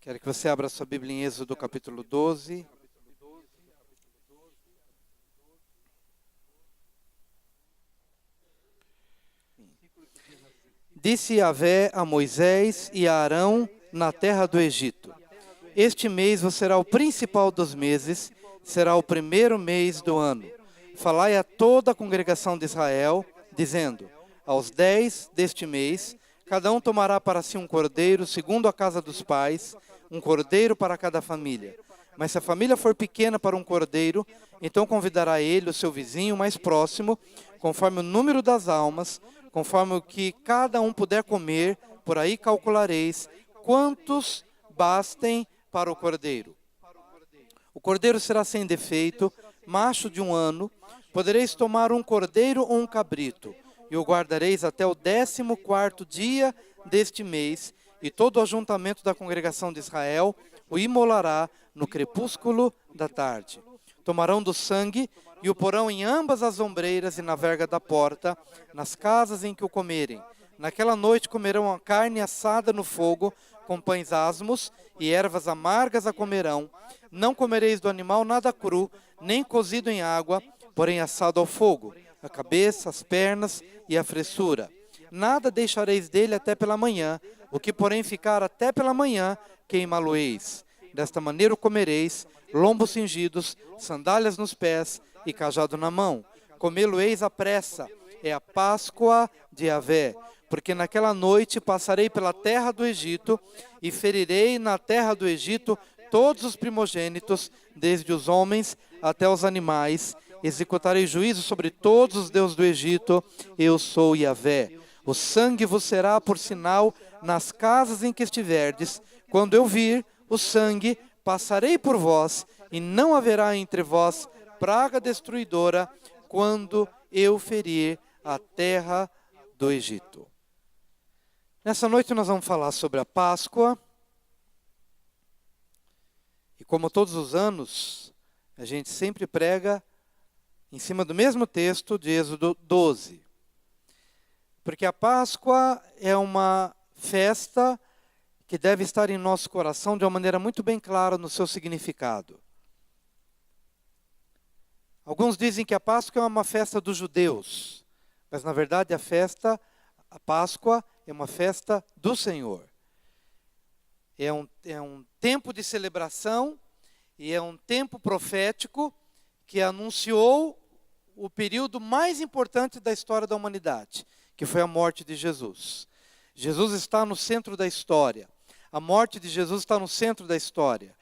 Quero que você abra sua Bíblia em Êxodo capítulo 12. Disse Yahvé a Moisés e a Arão na terra do Egito: Este mês vos será o principal dos meses, será o primeiro mês do ano. Falai a toda a congregação de Israel, dizendo: Aos 10 deste mês, cada um tomará para si um cordeiro, segundo a casa dos pais, um cordeiro para cada família. Mas se a família for pequena para um cordeiro, então convidará ele o seu vizinho mais próximo, conforme o número das almas, conforme o que cada um puder comer, por aí calculareis quantos bastem para o cordeiro. O cordeiro será sem defeito, macho de 1 ano. Podereis tomar um cordeiro ou um cabrito, e o guardareis até o 14º dia deste mês, e todo o ajuntamento da congregação de Israel o imolará no crepúsculo da tarde. Tomarão do sangue e o porão em ambas as ombreiras e na verga da porta, nas casas em que o comerem. Naquela noite comerão a carne assada no fogo, com pães asmos e ervas amargas a comerão. Não comereis do animal nada cru, nem cozido em água, porém assado ao fogo, a cabeça, as pernas e a fressura. Nada deixareis dele até pela manhã, o que porém ficar até pela manhã, queimá-lo-eis. Desta maneira o comereis, lombos cingidos, sandálias nos pés e cajado na mão. Comê-lo-eis à pressa, é a Páscoa de Yahvé. Porque naquela noite passarei pela terra do Egito, e ferirei na terra do Egito todos os primogênitos, desde os homens até os animais. Executarei juízo sobre todos os deuses do Egito, eu sou Yahvé. O sangue vos será por sinal nas casas em que estiverdes. Quando eu vir o sangue, passarei por vós, e não haverá entre vós praga destruidora, quando eu ferir a terra do Egito. Nessa noite nós vamos falar sobre a Páscoa. E como todos os anos, a gente sempre prega em cima do mesmo texto de Êxodo 12. Porque a Páscoa é uma festa que deve estar em nosso coração de uma maneira muito bem clara no seu significado. Alguns dizem que a Páscoa é uma festa dos judeus, mas na verdade a Páscoa é uma festa do Senhor. É um tempo de celebração e é um tempo profético que anunciou o período mais importante da história da humanidade, que foi a morte de Jesus. Jesus está no centro da história. A morte de Jesus está no centro da história.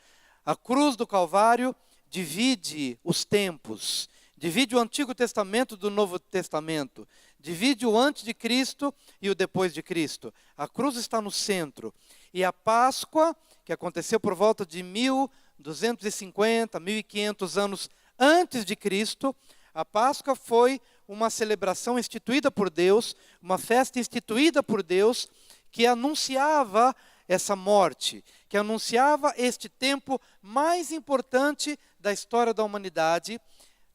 A cruz do Calvário divide os tempos, divide o Antigo Testamento do Novo Testamento, divide o antes de Cristo e o depois de Cristo. A cruz está no centro. E a Páscoa, que aconteceu por volta de 1250, 1500 anos antes de Cristo, a Páscoa foi uma celebração instituída por Deus, uma festa instituída por Deus, que anunciava essa morte, que anunciava este tempo mais importante da história da humanidade,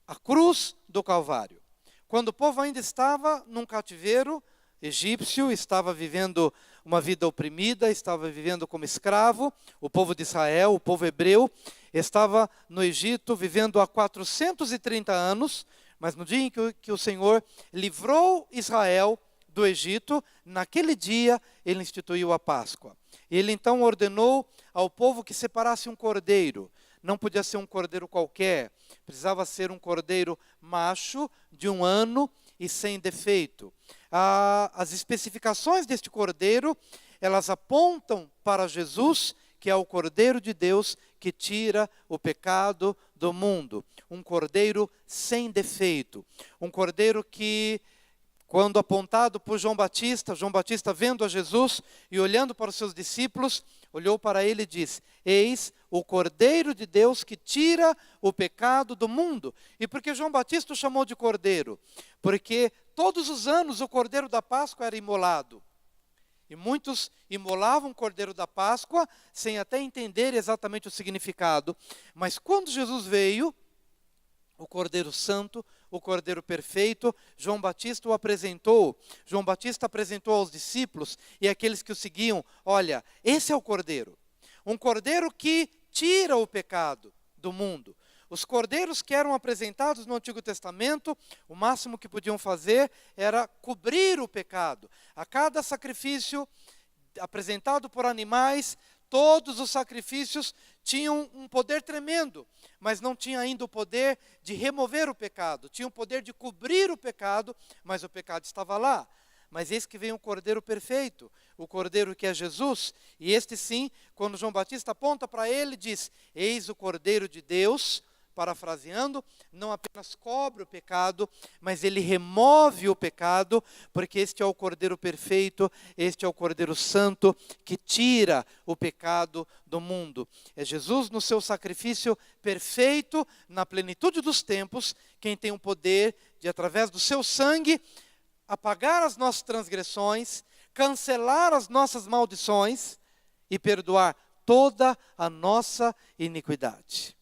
a cruz do Calvário. Quando o povo ainda estava num cativeiro egípcio, estava vivendo uma vida oprimida, estava vivendo como escravo, o povo de Israel, o povo hebreu, estava no Egito vivendo há 430 anos, mas no dia em que o Senhor livrou Israel do Egito, naquele dia ele instituiu a Páscoa. Ele então ordenou ao povo que separasse um cordeiro. Não podia ser um cordeiro qualquer, precisava ser um cordeiro macho de 1 ano e sem defeito. As especificações deste cordeiro, elas apontam para Jesus, que é o Cordeiro de Deus que tira o pecado do mundo. Um cordeiro sem defeito. Um cordeiro que, quando apontado por João Batista vendo a Jesus e olhando para os seus discípulos, olhou para ele e disse: Eis o Cordeiro de Deus que tira o pecado do mundo. E por que João Batista o chamou de Cordeiro? Porque todos os anos o Cordeiro da Páscoa era imolado. E muitos imolavam o Cordeiro da Páscoa sem até entender exatamente o significado. Mas quando Jesus veio, o Cordeiro Santo, o Cordeiro Perfeito, João Batista o apresentou. João Batista apresentou aos discípulos e àqueles que o seguiam: olha, esse é o Cordeiro. um cordeiro que tira o pecado do mundo. Os cordeiros que eram apresentados no Antigo Testamento, o máximo que podiam fazer era cobrir o pecado. A cada sacrifício apresentado por animais, todos os sacrifícios tinham um poder tremendo, mas não tinha ainda o poder de remover o pecado. Tinha o poder de cobrir o pecado, mas o pecado estava lá. Mas eis que vem o Cordeiro perfeito, o Cordeiro que é Jesus. E este sim, quando João Batista aponta para ele, diz: eis o Cordeiro de Deus, parafraseando, não apenas cobre o pecado, mas ele remove o pecado, porque este é o Cordeiro perfeito, este é o Cordeiro santo, que tira o pecado do mundo. É Jesus no seu sacrifício perfeito, na plenitude dos tempos, quem tem o poder de, através do seu sangue, apagar as nossas transgressões, cancelar as nossas maldições e perdoar toda a nossa iniquidade.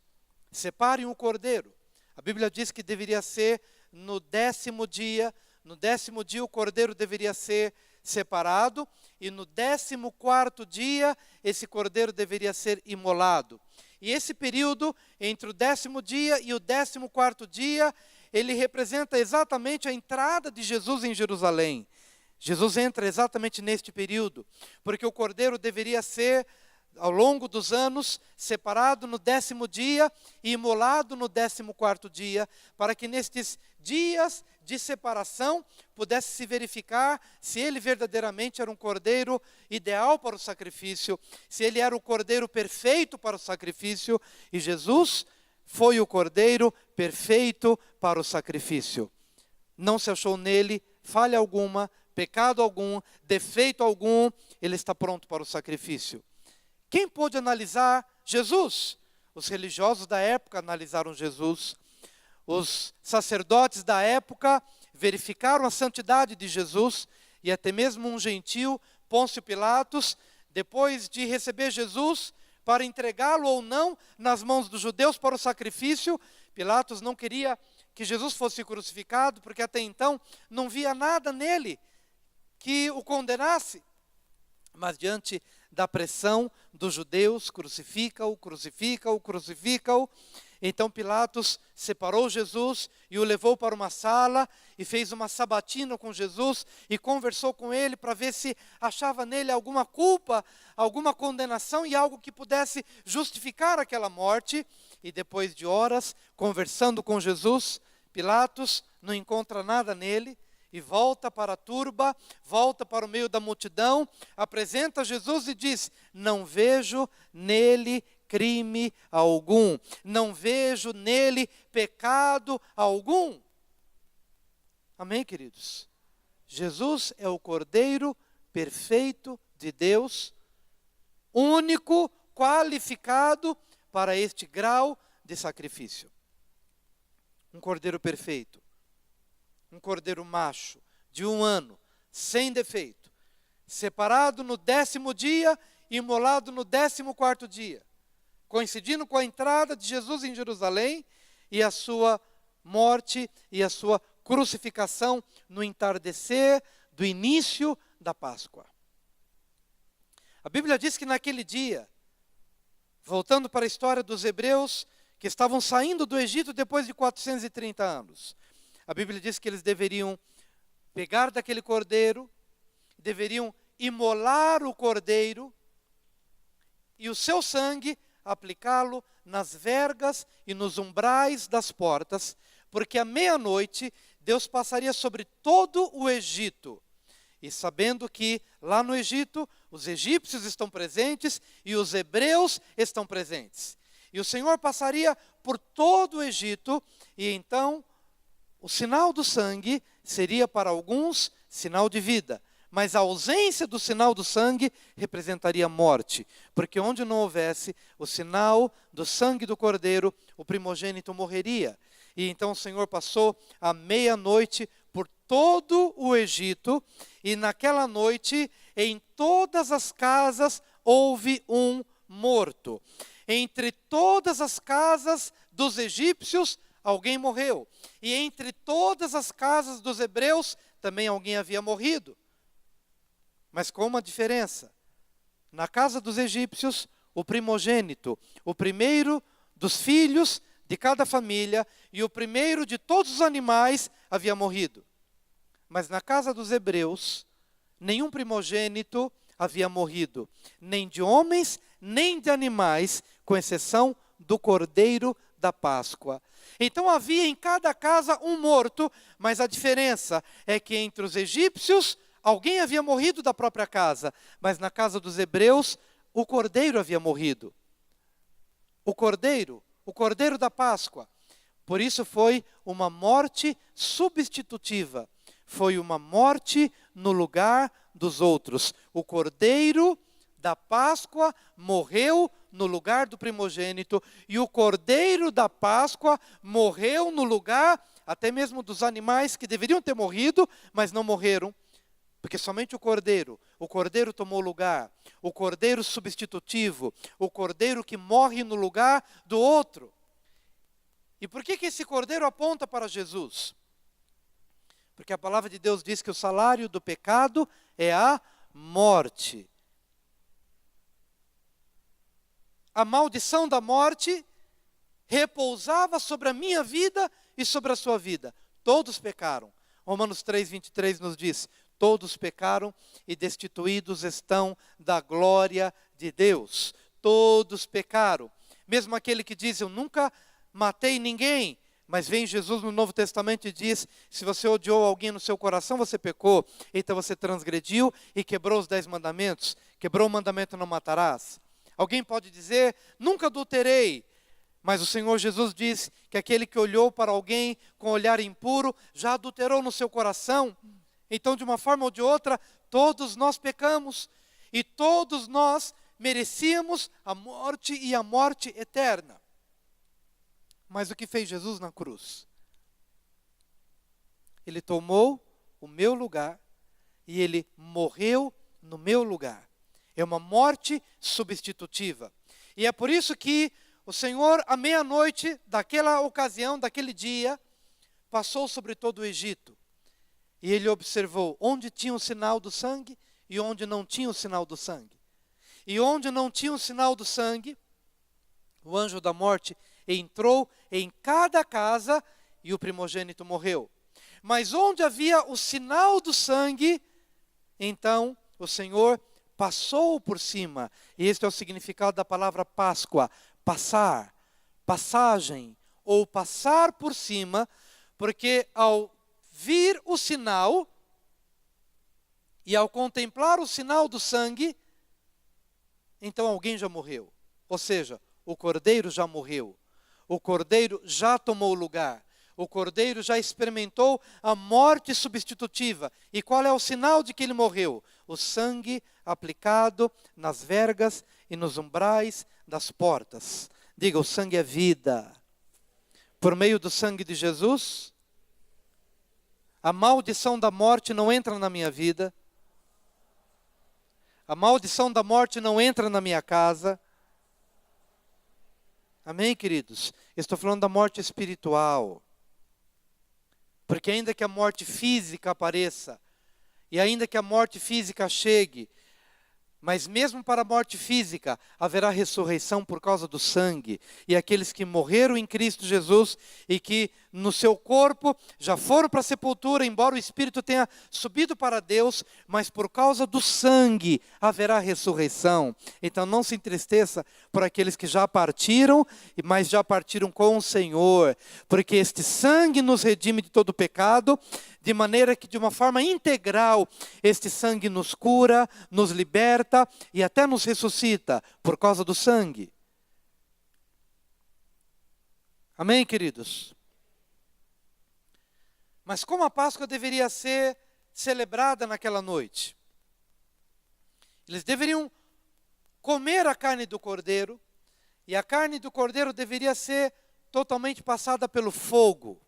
Separem o cordeiro. A Bíblia diz que deveria ser no 10º dia. No 10º dia o cordeiro deveria ser separado. E no 14º dia esse cordeiro deveria ser imolado. E esse período entre o 10º dia e o 14º dia, ele representa exatamente a entrada de Jesus em Jerusalém. Jesus entra exatamente neste período, porque o cordeiro deveria ser, ao longo dos anos, separado no 10º dia e imolado no 14º dia, para que nestes dias de separação pudesse se verificar se ele verdadeiramente era um cordeiro ideal para o sacrifício, se ele era o cordeiro perfeito para o sacrifício, e Jesus foi o cordeiro perfeito para o sacrifício. Não se achou nele falha alguma, pecado algum, defeito algum, ele está pronto para o sacrifício. Quem pôde analisar Jesus? Os religiosos da época analisaram Jesus. Os sacerdotes da época verificaram a santidade de Jesus. E até mesmo um gentil, Pôncio Pilatos, depois de receber Jesus para entregá-lo ou não nas mãos dos judeus para o sacrifício, Pilatos não queria que Jesus fosse crucificado, porque até então não via nada nele que o condenasse. Mas diante da pressão dos judeus, crucifica-o, crucifica-o, crucifica-o. Então Pilatos separou Jesus e o levou para uma sala e fez uma sabatina com Jesus e conversou com ele para ver se achava nele alguma culpa, alguma condenação e algo que pudesse justificar aquela morte. E depois de horas, conversando com Jesus, Pilatos não encontra nada nele, e volta para a turba, volta para o meio da multidão, apresenta Jesus e diz: não vejo nele crime algum, não vejo nele pecado algum. Amém, queridos? Jesus é o Cordeiro perfeito de Deus, único, qualificado para este grau de sacrifício. Um Cordeiro perfeito. Um cordeiro macho, de 1 ano, sem defeito, separado no 10º dia e imolado no 14º dia, coincidindo com a entrada de Jesus em Jerusalém e a sua morte e a sua crucificação no entardecer do início da Páscoa. A Bíblia diz que naquele dia, voltando para a história dos hebreus, que estavam saindo do Egito depois de 430 anos, a Bíblia diz que eles deveriam pegar daquele cordeiro, deveriam imolar o cordeiro e o seu sangue aplicá-lo nas vergas e nos umbrais das portas, porque à meia-noite Deus passaria sobre todo o Egito. E sabendo que lá no Egito os egípcios estão presentes e os hebreus estão presentes. E o Senhor passaria por todo o Egito e então o sinal do sangue seria para alguns sinal de vida, mas a ausência do sinal do sangue representaria morte, porque onde não houvesse o sinal do sangue do cordeiro, o primogênito morreria. E então o Senhor passou à meia-noite por todo o Egito, e naquela noite, em todas as casas, houve um morto. Entre todas as casas dos egípcios, alguém morreu. E entre todas as casas dos hebreus, também alguém havia morrido. Mas com uma diferença. Na casa dos egípcios, o primogênito, o primeiro dos filhos de cada família e o primeiro de todos os animais havia morrido. Mas na casa dos hebreus, nenhum primogênito havia morrido, nem de homens, nem de animais, com exceção do cordeiro da Páscoa. Então havia em cada casa um morto, mas a diferença é que entre os egípcios, alguém havia morrido da própria casa, mas na casa dos hebreus, o cordeiro havia morrido. O cordeiro da Páscoa. Por isso foi uma morte substitutiva. Foi uma morte no lugar dos outros. O cordeiro da Páscoa morreu no lugar do primogênito, e o cordeiro da Páscoa morreu no lugar até mesmo dos animais que deveriam ter morrido, mas não morreram, porque somente o cordeiro tomou lugar, o cordeiro substitutivo, o cordeiro que morre no lugar do outro. E por que esse cordeiro aponta para Jesus? Porque a palavra de Deus diz que o salário do pecado é a morte. A maldição da morte repousava sobre a minha vida e sobre a sua vida. Todos pecaram. Romanos 3:23 nos diz: todos pecaram e destituídos estão da glória de Deus. Todos pecaram. Mesmo aquele que diz: eu nunca matei ninguém. Mas vem Jesus no Novo Testamento e diz: se você odiou alguém no seu coração, você pecou. Então você transgrediu e quebrou os 10 mandamentos. Quebrou o mandamento: não matarás. Alguém pode dizer: nunca adulterei. Mas o Senhor Jesus diz que aquele que olhou para alguém com olhar impuro, já adulterou no seu coração. Então, de uma forma ou de outra, todos nós pecamos. E todos nós merecíamos a morte e a morte eterna. Mas o que fez Jesus na cruz? Ele tomou o meu lugar e ele morreu no meu lugar. É uma morte substitutiva. E é por isso que o Senhor, à meia-noite daquela ocasião, daquele dia, passou sobre todo o Egito. E ele observou onde tinha o sinal do sangue e onde não tinha o sinal do sangue. E onde não tinha o sinal do sangue, o anjo da morte entrou em cada casa e o primogênito morreu. Mas onde havia o sinal do sangue, então o Senhor passou por cima. E este é o significado da palavra Páscoa: passar, passagem, ou passar por cima, porque ao vir o sinal e ao contemplar o sinal do sangue, então alguém já morreu. Ou seja, o cordeiro já morreu. O cordeiro já tomou lugar. O cordeiro já experimentou a morte substitutiva. E qual é o sinal de que ele morreu? O sangue aplicado nas vergas e nos umbrais das portas. Diga: o sangue é vida. Por meio do sangue de Jesus, a maldição da morte não entra na minha vida. A maldição da morte não entra na minha casa. Amém, queridos? Estou falando da morte espiritual. Porque ainda que a morte física apareça, e ainda que a morte física chegue, mas mesmo para a morte física, haverá ressurreição por causa do sangue. E aqueles que morreram em Cristo Jesus e que no seu corpo já foram para a sepultura, embora o espírito tenha subido para Deus, mas por causa do sangue haverá ressurreição. Então não se entristeça por aqueles que já partiram, mas já partiram com o Senhor. Porque este sangue nos redime de todo pecado, de maneira que de uma forma integral, este sangue nos cura, nos liberta e até nos ressuscita por causa do sangue. Amém, queridos? Mas como a Páscoa deveria ser celebrada naquela noite? Eles deveriam comer a carne do cordeiro, e a carne do cordeiro deveria ser totalmente passada pelo fogo.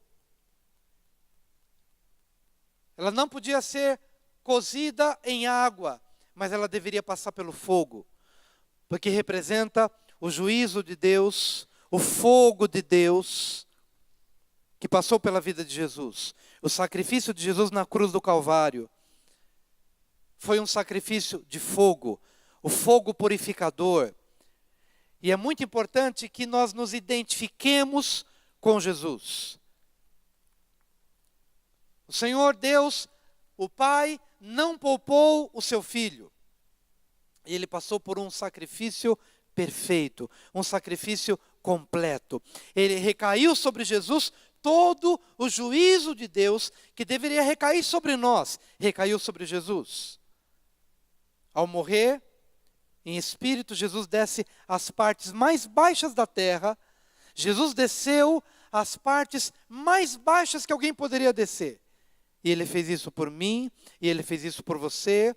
Ela não podia ser cozida em água, mas ela deveria passar pelo fogo, porque representa o juízo de Deus, o fogo de Deus, que passou pela vida de Jesus. O sacrifício de Jesus na cruz do Calvário foi um sacrifício de fogo, o fogo purificador. E é muito importante que nós nos identifiquemos com Jesus. O Senhor Deus, o Pai, não poupou o seu Filho. Ele passou por um sacrifício perfeito, um sacrifício completo. Ele recaiu sobre Jesus todo o juízo de Deus que deveria recair sobre nós, recaiu sobre Jesus. Ao morrer, em espírito, Jesus desce às partes mais baixas da terra. Jesus desceu às partes mais baixas que alguém poderia descer. E Ele fez isso por mim, e Ele fez isso por você.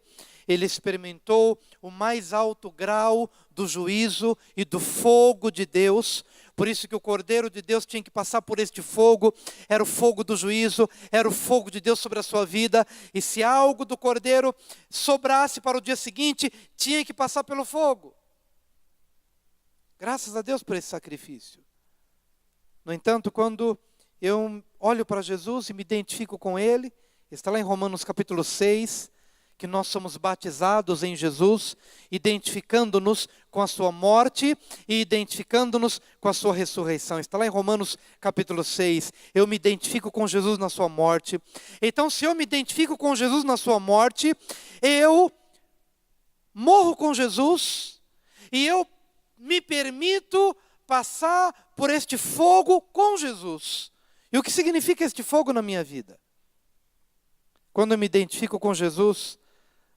Ele experimentou o mais alto grau do juízo e do fogo de Deus. Por isso que o Cordeiro de Deus tinha que passar por este fogo. Era o fogo do juízo, era o fogo de Deus sobre a sua vida. E se algo do Cordeiro sobrasse para o dia seguinte, tinha que passar pelo fogo. Graças a Deus por esse sacrifício. No entanto, quando eu olho para Jesus e me identifico com Ele, está lá em Romanos capítulo 6, que nós somos batizados em Jesus, identificando-nos com a sua morte e identificando-nos com a sua ressurreição. Está lá em Romanos capítulo 6, eu me identifico com Jesus na sua morte. Então, se eu me identifico com Jesus na sua morte, eu morro com Jesus e eu me permito passar por este fogo com Jesus. E o que significa este fogo na minha vida? Quando eu me identifico com Jesus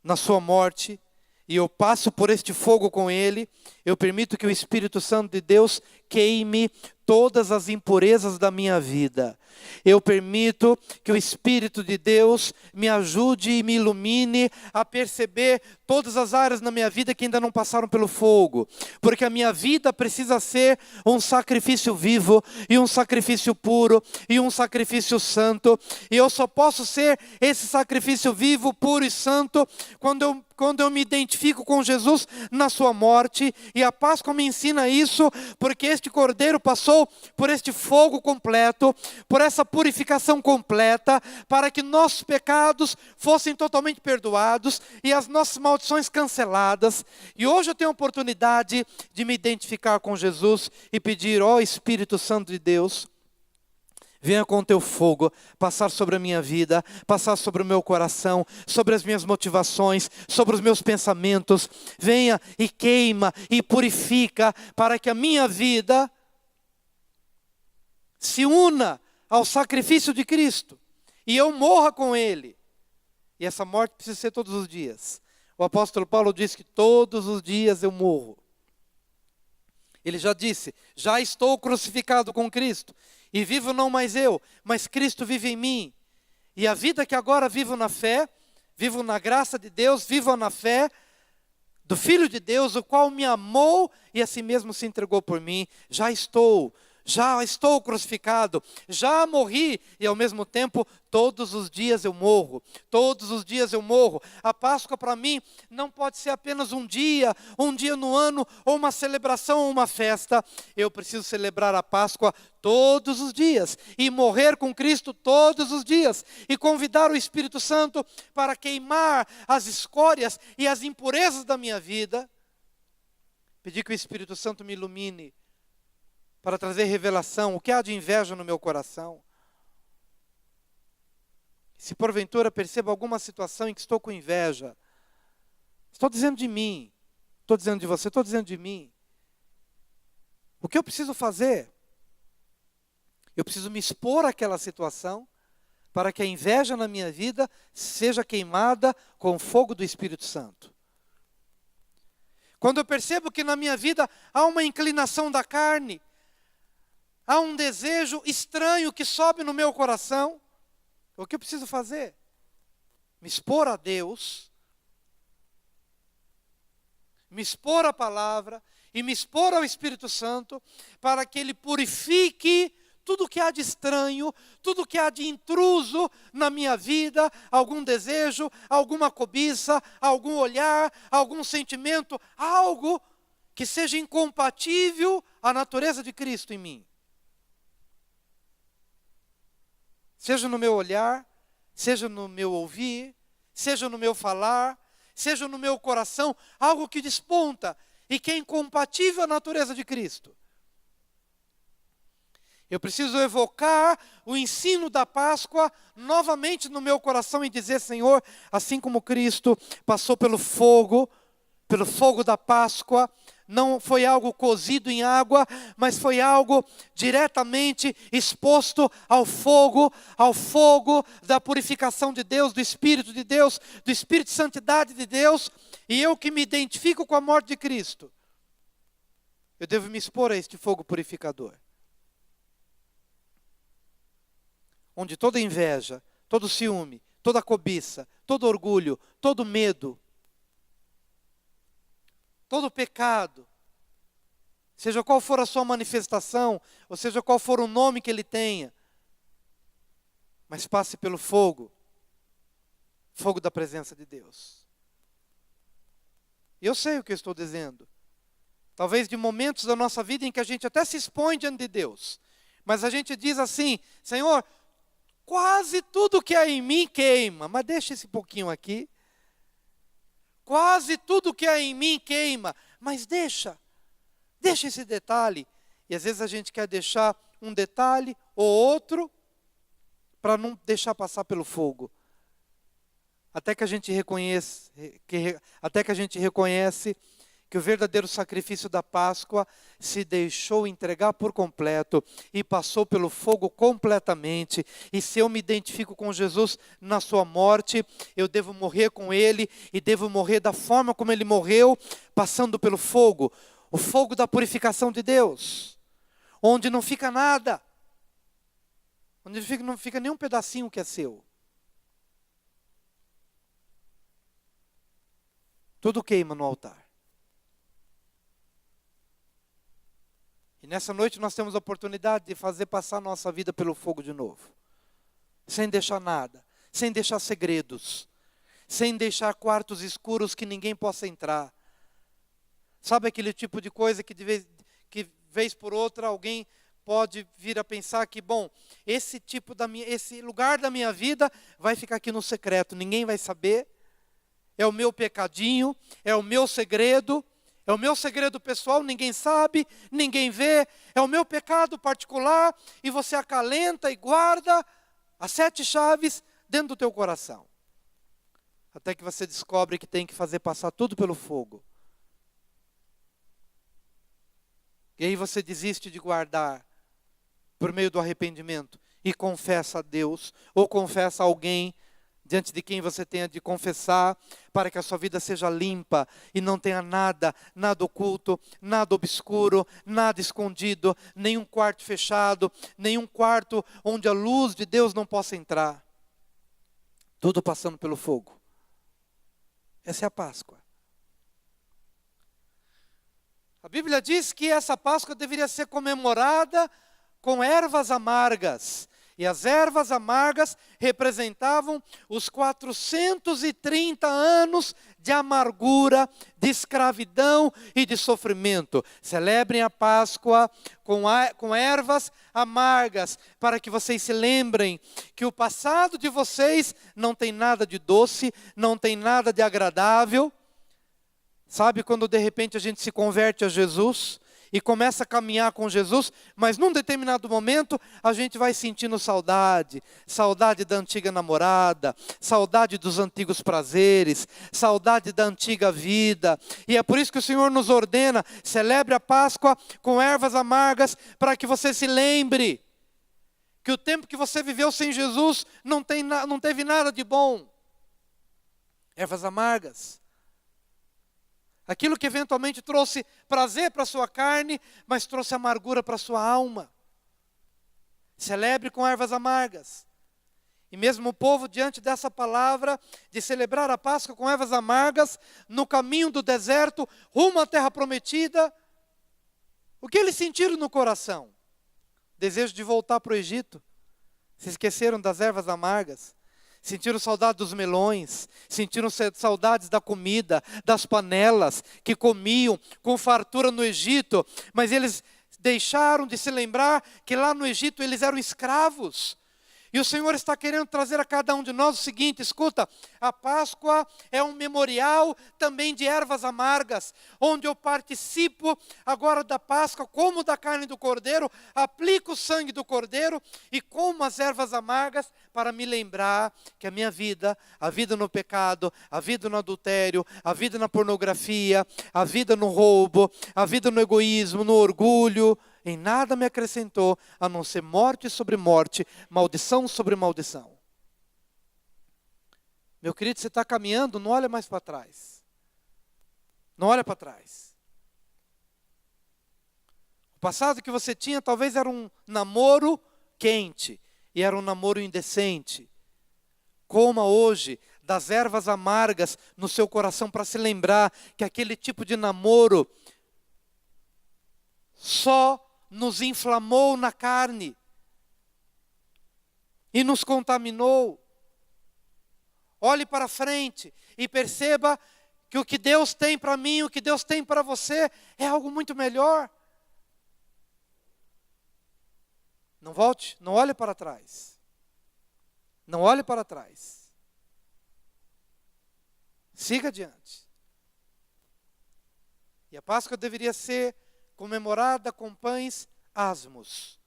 na sua morte, e eu passo por este fogo com Ele, eu permito que o Espírito Santo de Deus queime todas as impurezas da minha vida. Eu permito que o Espírito de Deus me ajude e me ilumine a perceber todas as áreas na minha vida que ainda não passaram pelo fogo. Porque a minha vida precisa ser um sacrifício vivo, e um sacrifício puro, e um sacrifício santo. E eu só posso ser esse sacrifício vivo, puro e santo quando eu me identifico com Jesus na sua morte. E a Páscoa me ensina isso, porque este Cordeiro passou por este fogo completo, por essa purificação completa, para que nossos pecados fossem totalmente perdoados e as nossas maldições canceladas. E hoje eu tenho a oportunidade de me identificar com Jesus e pedir: ó Espírito Santo de Deus, venha com o teu fogo passar sobre a minha vida, passar sobre o meu coração, sobre as minhas motivações, sobre os meus pensamentos. Venha e queima e purifica, para que a minha vida se una ao sacrifício de Cristo e eu morra com Ele. E essa morte precisa ser todos os dias. O apóstolo Paulo diz que todos os dias eu morro. Ele já disse: já estou crucificado com Cristo, e vivo não mais eu, mas Cristo vive em mim. E a vida que agora vivo na fé, vivo na graça de Deus, vivo na fé do Filho de Deus, o qual me amou e a si mesmo se entregou por mim. Já estou crucificado, já morri, e ao mesmo tempo todos os dias eu morro, todos os dias eu morro. A Páscoa para mim não pode ser apenas um dia no ano, ou uma celebração, ou uma festa. Eu preciso celebrar a Páscoa todos os dias, e morrer com Cristo todos os dias, e convidar o Espírito Santo para queimar as escórias e as impurezas da minha vida. Pedir que o Espírito Santo me ilumine, para trazer revelação, o que há de inveja no meu coração. Se porventura percebo alguma situação em que estou com inveja, estou dizendo de mim, estou dizendo de você, estou dizendo de mim. O que eu preciso fazer? Eu preciso me expor àquela situação, para que a inveja na minha vida seja queimada com o fogo do Espírito Santo. Quando eu percebo que na minha vida há uma inclinação da carne, há um desejo estranho que sobe no meu coração, o que eu preciso fazer? Me expor a Deus, me expor à palavra e me expor ao Espírito Santo, para que Ele purifique tudo que há de estranho, tudo que há de intruso na minha vida, algum desejo, alguma cobiça, algum olhar, algum sentimento, algo que seja incompatível à natureza de Cristo em mim. Seja no meu olhar, seja no meu ouvir, seja no meu falar, seja no meu coração, algo que desponta e que é incompatível à natureza de Cristo. Eu preciso evocar o ensino da Páscoa novamente no meu coração e dizer: Senhor, assim como Cristo passou pelo fogo da Páscoa, não foi algo cozido em água, mas foi algo diretamente exposto ao fogo da purificação de Deus, do Espírito de Deus, do Espírito de Santidade de Deus, e eu que me identifico com a morte de Cristo, eu devo me expor a este fogo purificador. Onde toda inveja, todo ciúme, toda cobiça, todo orgulho, todo medo, todo pecado, seja qual for a sua manifestação, ou seja qual for o nome que ele tenha, mas passe pelo fogo da presença de Deus. E eu sei o que eu estou dizendo. Talvez de momentos da nossa vida em que a gente até se expõe diante de Deus, mas a gente diz assim: Senhor, quase tudo que há em mim queima, mas deixa esse pouquinho aqui. Quase tudo que há em mim queima, mas deixa esse detalhe. E às vezes a gente quer deixar um detalhe ou outro para não deixar passar pelo fogo. Até que a gente reconhece que o verdadeiro sacrifício da Páscoa se deixou entregar por completo e passou pelo fogo completamente. E se eu me identifico com Jesus na sua morte, eu devo morrer com Ele e devo morrer da forma como Ele morreu, passando pelo fogo, o fogo da purificação de Deus, onde não fica nada, onde não fica nem um pedacinho que é seu. Tudo queima no altar. E nessa noite nós temos a oportunidade de fazer passar a nossa vida pelo fogo de novo. Sem deixar nada, sem deixar segredos, sem deixar quartos escuros que ninguém possa entrar. Sabe aquele tipo de coisa que vez por outra alguém pode vir a pensar que, bom, esse lugar da minha vida vai ficar aqui no secreto, ninguém vai saber. É o meu pecadinho, é o meu segredo. É o meu segredo pessoal, ninguém sabe, ninguém vê. É o meu pecado particular e você acalenta e guarda as 7 chaves dentro do teu coração. Até que você descobre que tem que fazer passar tudo pelo fogo. E aí você desiste de guardar por meio do arrependimento e confessa a Deus ou confessa a alguém diante de quem você tenha de confessar, para que a sua vida seja limpa e não tenha nada oculto, nada obscuro, nada escondido, nenhum quarto fechado, nenhum quarto onde a luz de Deus não possa entrar. Tudo passando pelo fogo. Essa é a Páscoa. A Bíblia diz que essa Páscoa deveria ser comemorada com ervas amargas. E as ervas amargas representavam os 430 anos de amargura, de escravidão e de sofrimento. Celebrem a Páscoa com ervas amargas, para que vocês se lembrem que o passado de vocês não tem nada de doce, não tem nada de agradável. Sabe quando de repente a gente se converte a Jesus e começa a caminhar com Jesus, mas num determinado momento a gente vai sentindo saudade da antiga namorada, saudade dos antigos prazeres, saudade da antiga vida. E é por isso que o Senhor nos ordena: celebre a Páscoa com ervas amargas, para que você se lembre que o tempo que você viveu sem Jesus não teve nada de bom. Ervas amargas. Aquilo que eventualmente trouxe prazer para a sua carne, mas trouxe amargura para a sua alma. Celebre com ervas amargas. E mesmo o povo, diante dessa palavra de celebrar a Páscoa com ervas amargas, no caminho do deserto, rumo à terra prometida, o que eles sentiram no coração? Desejo de voltar para o Egito. Se esqueceram das ervas amargas. Sentiram saudade dos melões, sentiram saudades da comida, das panelas que comiam com fartura no Egito, mas eles deixaram de se lembrar que lá no Egito eles eram escravos. E o Senhor está querendo trazer a cada um de nós o seguinte: escuta, a Páscoa é um memorial também de ervas amargas, onde eu participo agora da Páscoa, como da carne do Cordeiro, aplico o sangue do Cordeiro e como as ervas amargas, para me lembrar que a minha vida, a vida no pecado, a vida no adultério, a vida na pornografia, a vida no roubo, a vida no egoísmo, no orgulho, em nada me acrescentou, a não ser morte sobre morte, maldição sobre maldição. Meu querido, você está caminhando, não olha mais para trás. Não olha para trás. O passado que você tinha talvez era um namoro quente, e era um namoro indecente. Coma hoje das ervas amargas no seu coração para se lembrar que aquele tipo de namoro só nos inflamou na carne e nos contaminou. Olhe para frente e perceba que o que Deus tem para mim, o que Deus tem para você é algo muito melhor. Não volte, não olhe para trás. Não olhe para trás. Siga adiante. E a Páscoa deveria ser comemorada com pães asmos,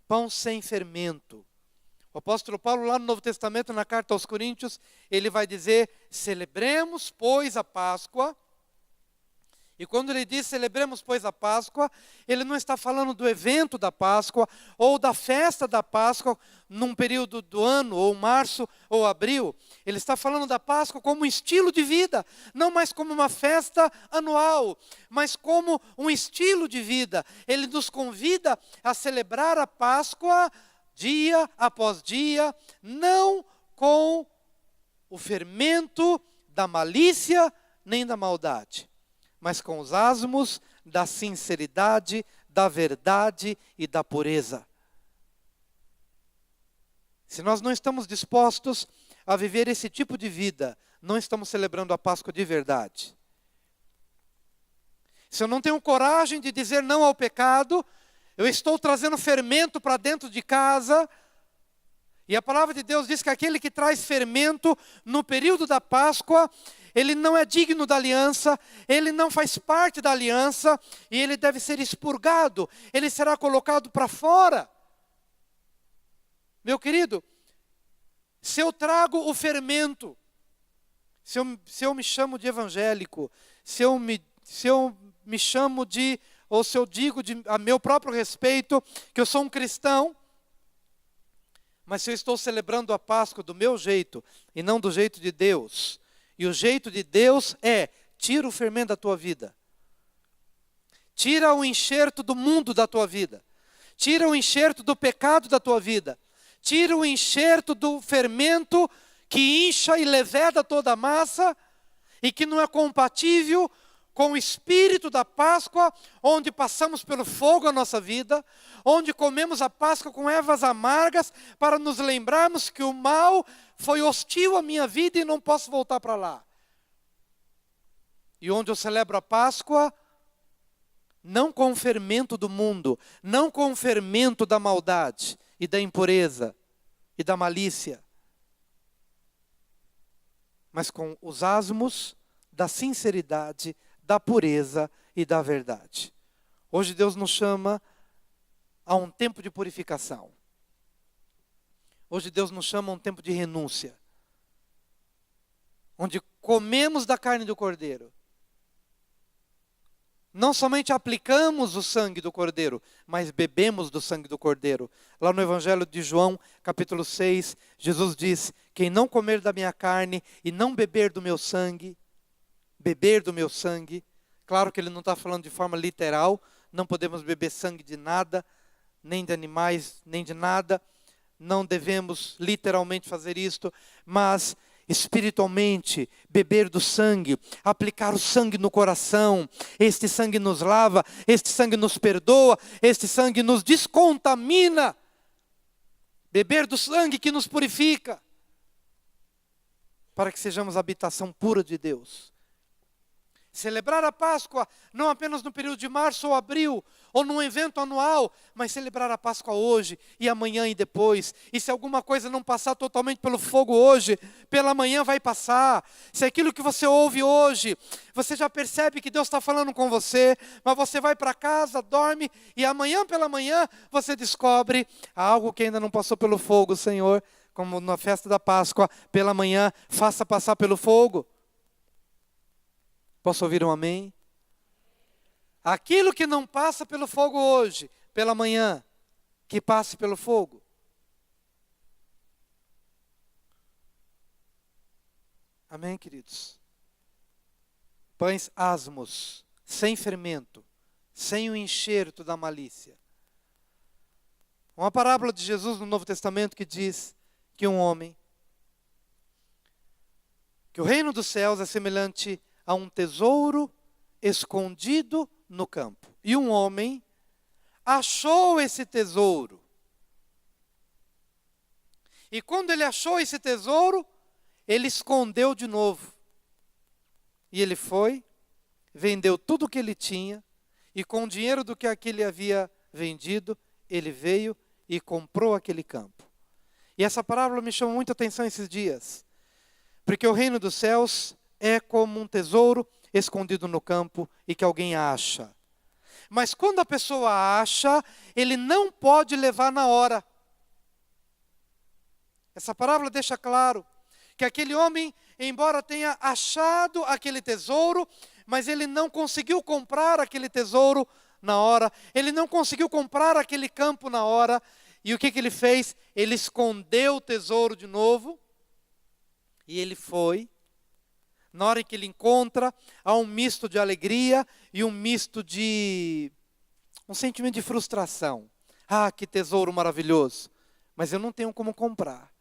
pão sem fermento. O apóstolo Paulo, lá no Novo Testamento, na carta aos Coríntios, ele vai dizer: celebremos, pois, a Páscoa. E quando ele diz celebremos, pois, a Páscoa, ele não está falando do evento da Páscoa, ou da festa da Páscoa, num período do ano, ou março, ou abril. Ele está falando da Páscoa como um estilo de vida, não mais como uma festa anual, mas como um estilo de vida. Ele nos convida a celebrar a Páscoa dia após dia, não com o fermento da malícia nem da maldade, mas com os asmos da sinceridade, da verdade e da pureza. Se nós não estamos dispostos a viver esse tipo de vida, não estamos celebrando a Páscoa de verdade. Se eu não tenho coragem de dizer não ao pecado, eu estou trazendo fermento para dentro de casa. E a palavra de Deus diz que aquele que traz fermento no período da Páscoa, ele não é digno da aliança, ele não faz parte da aliança, e ele deve ser expurgado, ele será colocado para fora. Meu querido, se eu trago o fermento, se eu me chamo de evangélico, se eu me chamo de, ou se eu digo a meu próprio respeito, que eu sou um cristão, mas se eu estou celebrando a Páscoa do meu jeito, e não do jeito de Deus, e o jeito de Deus é: tira o fermento da tua vida. Tira o enxerto do mundo da tua vida. Tira o enxerto do pecado da tua vida. Tira o enxerto do fermento que incha e leveda toda a massa e que não é compatível com o espírito da Páscoa, onde passamos pelo fogo a nossa vida, onde comemos a Páscoa com ervas amargas, para nos lembrarmos que o mal foi hostil à minha vida e não posso voltar para lá. E onde eu celebro a Páscoa, não com o fermento do mundo, não com o fermento da maldade e da impureza e da malícia, mas com os asmos da sinceridade, da pureza e da verdade. Hoje Deus nos chama a um tempo de purificação. Hoje Deus nos chama a um tempo de renúncia, onde comemos da carne do Cordeiro. Não somente aplicamos o sangue do Cordeiro, mas bebemos do sangue do Cordeiro. Lá no Evangelho de João, capítulo 6, Jesus diz: quem não comer da minha carne e não beber do meu sangue, claro que ele não está falando de forma literal, não podemos beber sangue de nada, nem de animais, nem de nada, não devemos literalmente fazer isto, mas espiritualmente, beber do sangue, aplicar o sangue no coração. Este sangue nos lava, este sangue nos perdoa, este sangue nos descontamina. Beber do sangue que nos purifica, para que sejamos habitação pura de Deus. Celebrar a Páscoa não apenas no período de março ou abril, ou num evento anual, mas celebrar a Páscoa hoje e amanhã e depois. E se alguma coisa não passar totalmente pelo fogo hoje, pela manhã vai passar. Se aquilo que você ouve hoje, você já percebe que Deus está falando com você, mas você vai para casa, dorme, e amanhã pela manhã você descobre algo que ainda não passou pelo fogo. Senhor, como na festa da Páscoa, pela manhã, faça passar pelo fogo. Posso ouvir um amém? Aquilo que não passa pelo fogo hoje, pela manhã, que passe pelo fogo. Amém, queridos? Pães asmos, sem fermento, sem o enxerto da malícia. Uma parábola de Jesus no Novo Testamento que diz que um homem, que o reino dos céus é semelhante a um tesouro escondido no campo. E um homem achou esse tesouro. E quando ele achou esse tesouro, ele escondeu de novo. E ele foi, vendeu tudo o que ele tinha, e com o dinheiro do que aquele havia vendido, ele veio e comprou aquele campo. E essa parábola me chamou muita atenção esses dias, porque o reino dos céus é como um tesouro escondido no campo e que alguém acha. Mas quando a pessoa acha, ele não pode levar na hora. Essa parábola deixa claro que aquele homem, embora tenha achado aquele tesouro, mas ele não conseguiu comprar aquele tesouro na hora, ele não conseguiu comprar aquele campo na hora, e o que ele fez? Ele escondeu o tesouro de novo, e ele foi. Na hora em que ele encontra, há um misto de alegria e um misto de um sentimento de frustração. Ah, que tesouro maravilhoso, mas eu não tenho como comprar.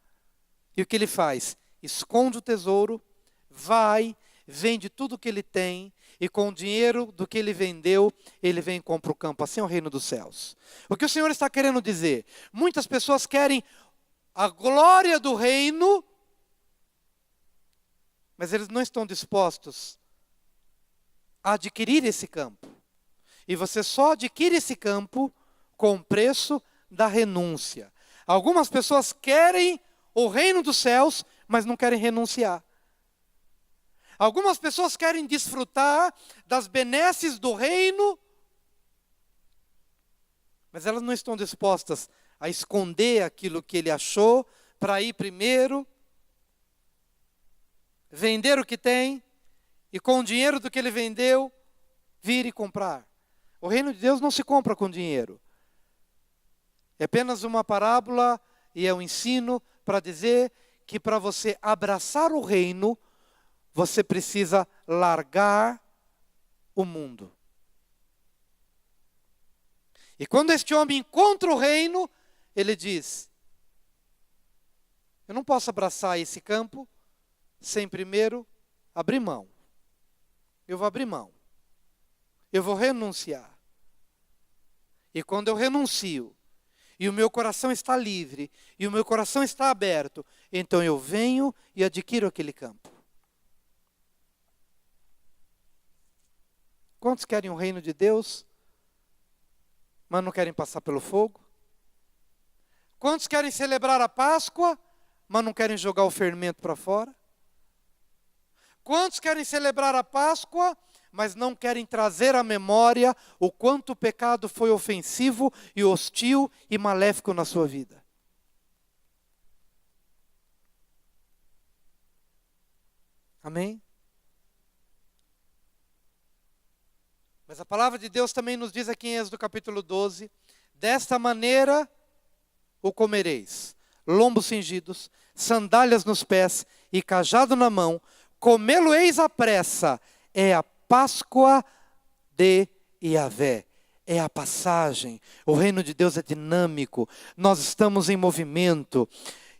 E o que ele faz? Esconde o tesouro, vai, vende tudo o que ele tem, e com o dinheiro do que ele vendeu, ele vem e compra o campo. Assim é o reino dos céus. O que o Senhor está querendo dizer? Muitas pessoas querem a glória do reino, mas eles não estão dispostos a adquirir esse campo. E você só adquire esse campo com o preço da renúncia. Algumas pessoas querem o reino dos céus, mas não querem renunciar. Algumas pessoas querem desfrutar das benesses do reino, mas elas não estão dispostas a esconder aquilo que ele achou para ir primeiro, vender o que tem, e com o dinheiro do que ele vendeu, vir e comprar. O reino de Deus não se compra com dinheiro. É apenas uma parábola e é um ensino para dizer que para você abraçar o reino, você precisa largar o mundo. E quando este homem encontra o reino, ele diz: eu não posso abraçar esse campo sem primeiro abrir mão. Eu vou abrir mão. Eu vou renunciar. E quando eu renuncio, e o meu coração está livre, e o meu coração está aberto, então eu venho e adquiro aquele campo. Quantos querem o reino de Deus, mas não querem passar pelo fogo? Quantos querem celebrar a Páscoa, mas não querem jogar o fermento para fora? Quantos querem celebrar a Páscoa, mas não querem trazer à memória o quanto o pecado foi ofensivo e hostil e maléfico na sua vida? Amém? Mas a palavra de Deus também nos diz aqui em Êxodo capítulo 12, desta maneira o comereis, lombos cingidos, sandálias nos pés e cajado na mão, comê-lo-eis à pressa, é a Páscoa de Yahvé. É a passagem. O reino de Deus é dinâmico. Nós estamos em movimento.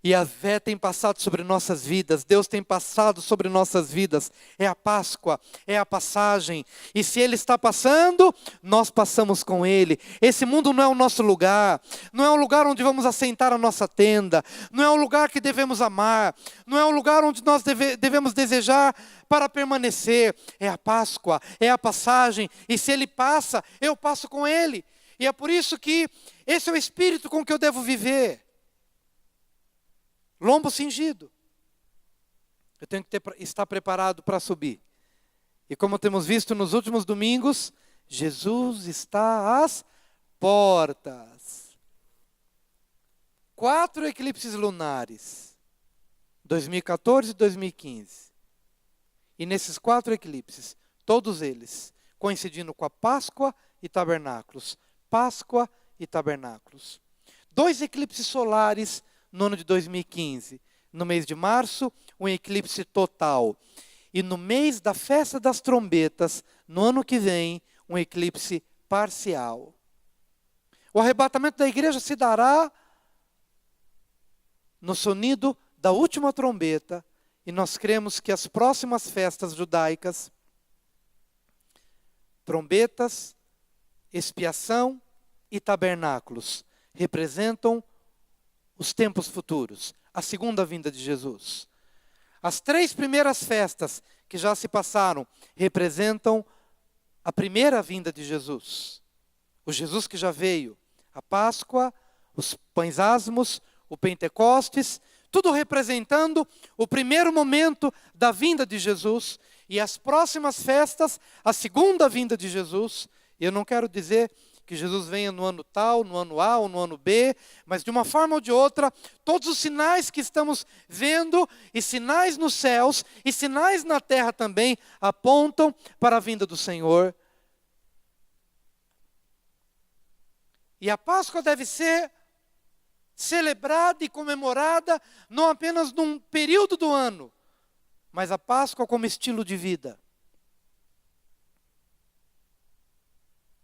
E a Vé tem passado sobre nossas vidas, Deus tem passado sobre nossas vidas. É a Páscoa, é a passagem. E se Ele está passando, nós passamos com Ele. Esse mundo não é o nosso lugar, não é um lugar onde vamos assentar a nossa tenda, não é um lugar que devemos amar, não é um lugar onde nós devemos desejar para permanecer. É a Páscoa, é a passagem. E se Ele passa, eu passo com Ele. E é por isso que esse é o espírito com que eu devo viver. Lombo cingido. Eu tenho que estar preparado para subir. E como temos visto nos últimos domingos, Jesus está às portas. 4 eclipses lunares. 2014 e 2015. E nesses 4 eclipses, todos eles coincidindo com a Páscoa e Tabernáculos. Páscoa e Tabernáculos. 2 eclipses solares no ano de 2015. No mês de março, um eclipse total. E no mês da festa das trombetas, no ano que vem, um eclipse parcial. O arrebatamento da igreja se dará no sonido da última trombeta. E nós cremos que as próximas festas judaicas, trombetas, expiação e tabernáculos, representam os tempos futuros, a segunda vinda de Jesus. As 3 primeiras festas que já se passaram representam a primeira vinda de Jesus. O Jesus que já veio, a Páscoa, os pães asmos, o Pentecostes, tudo representando o primeiro momento da vinda de Jesus. E as próximas festas, a segunda vinda de Jesus. Eu não quero dizer que Jesus venha no ano tal, no ano A ou no ano B, mas de uma forma ou de outra, todos os sinais que estamos vendo, e sinais nos céus, e sinais na terra também, apontam para a vinda do Senhor. E a Páscoa deve ser celebrada e comemorada, não apenas num período do ano, mas a Páscoa como estilo de vida.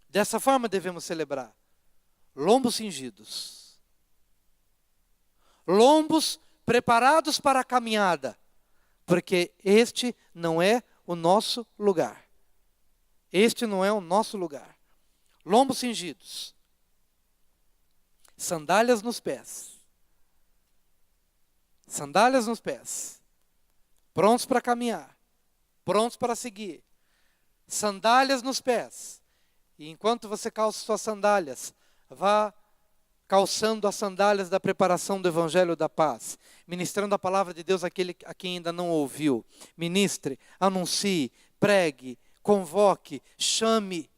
Dessa forma devemos celebrar. Lombos cingidos. Lombos preparados para a caminhada. Porque este não é o nosso lugar. Este não é o nosso lugar. Lombos cingidos. Sandálias nos pés. Sandálias nos pés. Prontos para caminhar. Prontos para seguir. Sandálias nos pés. E enquanto você calça suas sandálias, vá calçando as sandálias da preparação do Evangelho da Paz, ministrando a palavra de Deus àquele a quem ainda não ouviu. Ministre, anuncie, pregue, convoque, chame.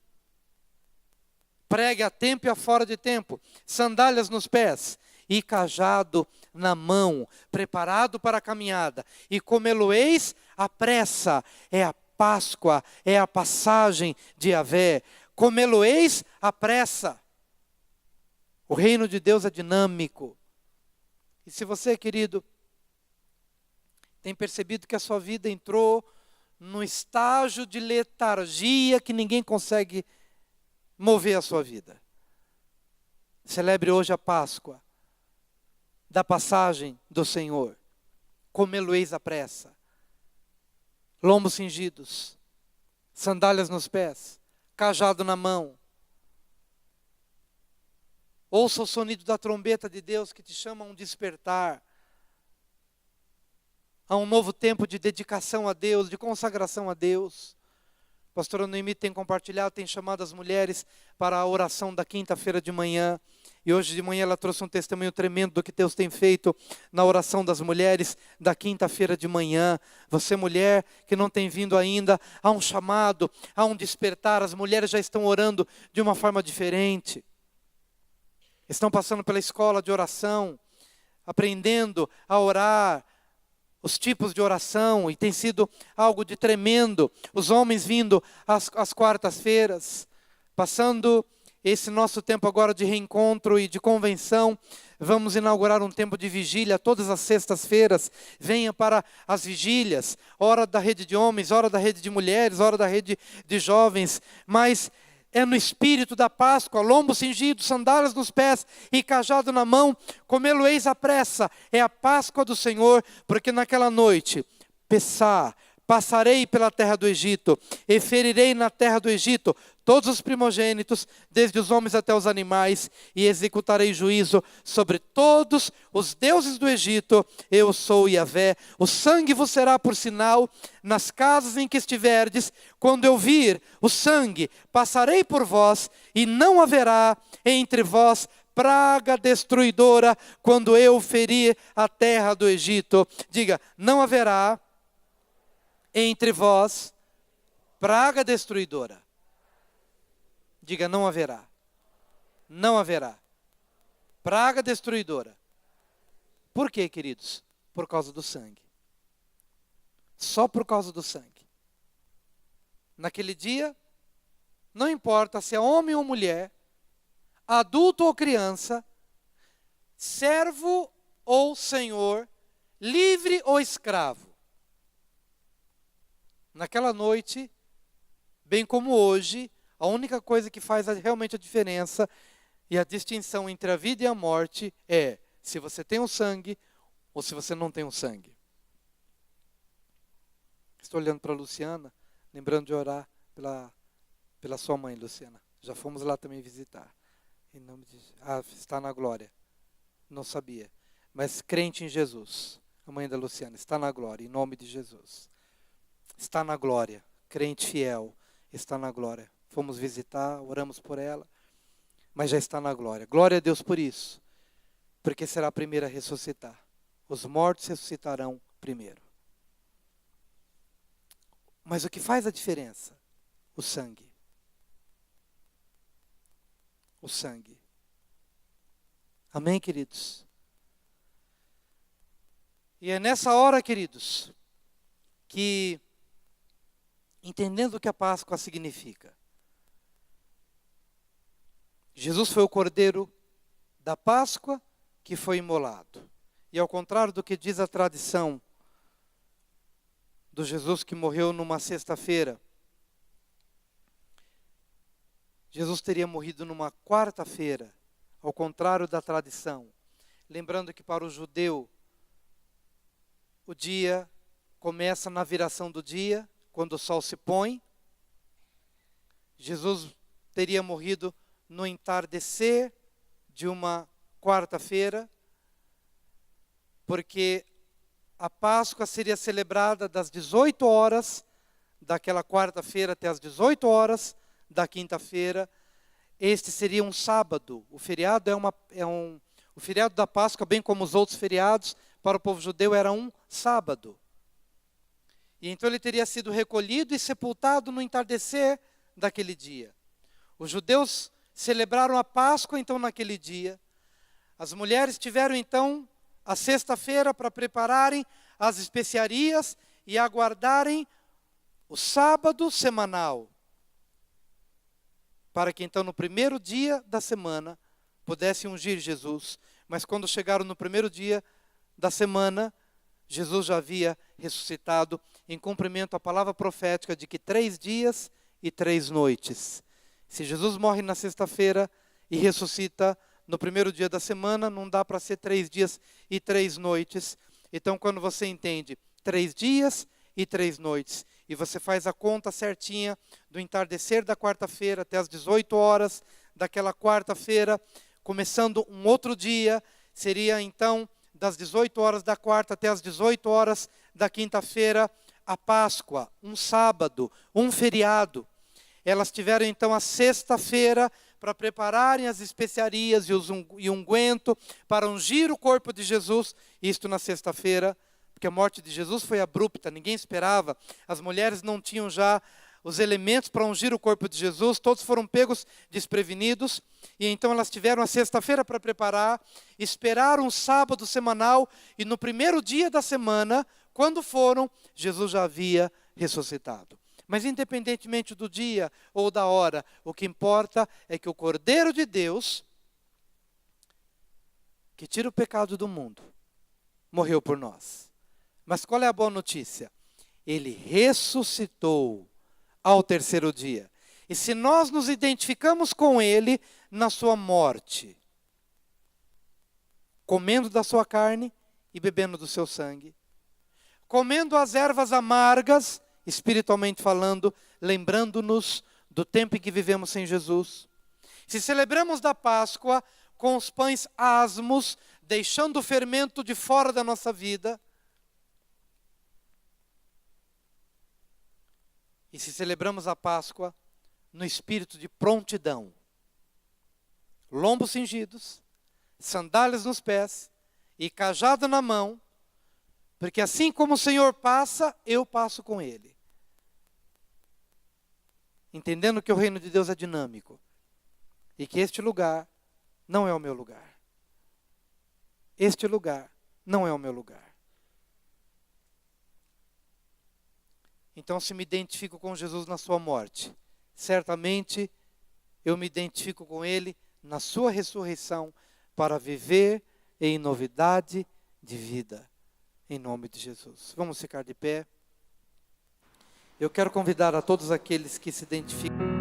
Pregue a tempo e a fora de tempo. Sandálias nos pés e cajado na mão, preparado para a caminhada. E comê-lo-eis à pressa. É a Páscoa, é a passagem de Yahvé. Comê-lo-eis à pressa. O reino de Deus é dinâmico. E se você, querido, tem percebido que a sua vida entrou num estágio de letargia que ninguém consegue mover a sua vida, celebre hoje a Páscoa da passagem do Senhor. Comê-lo-eis à pressa. Lombos cingidos, sandálias nos pés, cajado na mão. Ouça o sonido da trombeta de Deus que te chama a um despertar, a um novo tempo de dedicação a Deus, de consagração a Deus. A pastora Noemi tem compartilhado, tem chamado as mulheres para a oração da quinta-feira de manhã. E hoje de manhã ela trouxe um testemunho tremendo do que Deus tem feito na oração das mulheres da quinta-feira de manhã. Você, mulher, que não tem vindo ainda, há um chamado, há um despertar. As mulheres já estão orando de uma forma diferente. Estão passando pela escola de oração, aprendendo a orar, os tipos de oração, e tem sido algo de tremendo. Os homens vindo às quartas-feiras, passando esse nosso tempo agora de reencontro e de convenção. Vamos inaugurar um tempo de vigília todas as sextas-feiras. Venha para as vigílias, hora da rede de homens, hora da rede de mulheres, hora da rede de jovens. Mas é no espírito da Páscoa, lombo cingido, sandálias nos pés e cajado na mão, comê-lo-eis à pressa. É a Páscoa do Senhor, porque naquela noite, passarei pela terra do Egito, e ferirei na terra do Egito todos os primogênitos, desde os homens até os animais, e executarei juízo sobre todos os deuses do Egito. Eu sou Yahvé. O sangue vos será por sinal nas casas em que estiverdes. Quando eu vir o sangue, passarei por vós, e não haverá entre vós praga destruidora, quando eu ferir a terra do Egito. Diga, não haverá entre vós praga destruidora. Diga, não haverá. Não haverá. Praga destruidora. Por quê, queridos? Por causa do sangue. Só por causa do sangue. Naquele dia, não importa se é homem ou mulher, adulto ou criança, servo ou senhor, livre ou escravo. Naquela noite, bem como hoje, a única coisa que faz realmente a diferença e a distinção entre a vida e a morte é se você tem o sangue ou se você não tem o sangue. Estou olhando para a Luciana, lembrando de orar pela sua mãe, Luciana. Já fomos lá também visitar. Em nome de... está na glória. Não sabia. Mas crente em Jesus. A mãe da Luciana está na glória, em nome de Jesus. Está na glória. Crente fiel, está na glória. Fomos visitar, oramos por ela, mas já está na glória. Glória a Deus por isso, porque será a primeira a ressuscitar. Os mortos ressuscitarão primeiro. Mas o que faz a diferença? O sangue. O sangue. Amém, queridos? E é nessa hora, queridos, que, entendendo o que a Páscoa significa, Jesus foi o cordeiro da Páscoa que foi imolado. E ao contrário do que diz a tradição do Jesus que morreu numa sexta-feira, Jesus teria morrido numa quarta-feira, ao contrário da tradição. Lembrando que para o judeu, o dia começa na viração do dia, quando o sol se põe. Jesus teria morrido no entardecer de uma quarta-feira, porque a Páscoa seria celebrada das 18 horas daquela quarta-feira até as 18 horas da quinta-feira. Este seria um sábado. O feriado o feriado da Páscoa, bem como os outros feriados, para o povo judeu era um sábado. E então ele teria sido recolhido e sepultado no entardecer daquele dia. Os judeus celebraram a Páscoa, então, naquele dia. As mulheres tiveram, então, a sexta-feira para prepararem as especiarias e aguardarem o sábado semanal. Para que, então, no primeiro dia da semana, pudessem ungir Jesus. Mas quando chegaram no primeiro dia da semana, Jesus já havia ressuscitado, em cumprimento à palavra profética de que 3 dias e 3 noites. Se Jesus morre na sexta-feira e ressuscita no primeiro dia da semana, não dá para ser 3 dias e 3 noites. Então, quando você entende 3 dias e 3 noites, e você faz a conta certinha do entardecer da quarta-feira até as 18 horas daquela quarta-feira, começando um outro dia, seria então das 18 horas da quarta até as 18 horas da quinta-feira, a Páscoa, um sábado, um feriado. Elas tiveram então a sexta-feira para prepararem as especiarias e unguento para ungir o corpo de Jesus, isto na sexta-feira, porque a morte de Jesus foi abrupta, ninguém esperava, as mulheres não tinham já os elementos para ungir o corpo de Jesus, todos foram pegos desprevenidos, e então elas tiveram a sexta-feira para preparar, esperaram um sábado semanal, e no primeiro dia da semana, quando foram, Jesus já havia ressuscitado. Mas independentemente do dia ou da hora, o que importa é que o Cordeiro de Deus, que tira o pecado do mundo, morreu por nós. Mas qual é a boa notícia? Ele ressuscitou ao terceiro dia. E se nós nos identificamos com Ele na sua morte, comendo da sua carne e bebendo do seu sangue, comendo as ervas amargas, espiritualmente falando, lembrando-nos do tempo em que vivemos sem Jesus. Se celebramos da Páscoa com os pães asmos, deixando o fermento de fora da nossa vida, e se celebramos a Páscoa no espírito de prontidão, lombos cingidos, sandálias nos pés e cajado na mão, porque assim como o Senhor passa, eu passo com Ele. Entendendo que o reino de Deus é dinâmico e que este lugar não é o meu lugar. Este lugar não é o meu lugar. Então, se me identifico com Jesus na sua morte, certamente eu me identifico com Ele na sua ressurreição para viver em novidade de vida. Em nome de Jesus. Vamos ficar de pé. Eu quero convidar a todos aqueles que se identificam.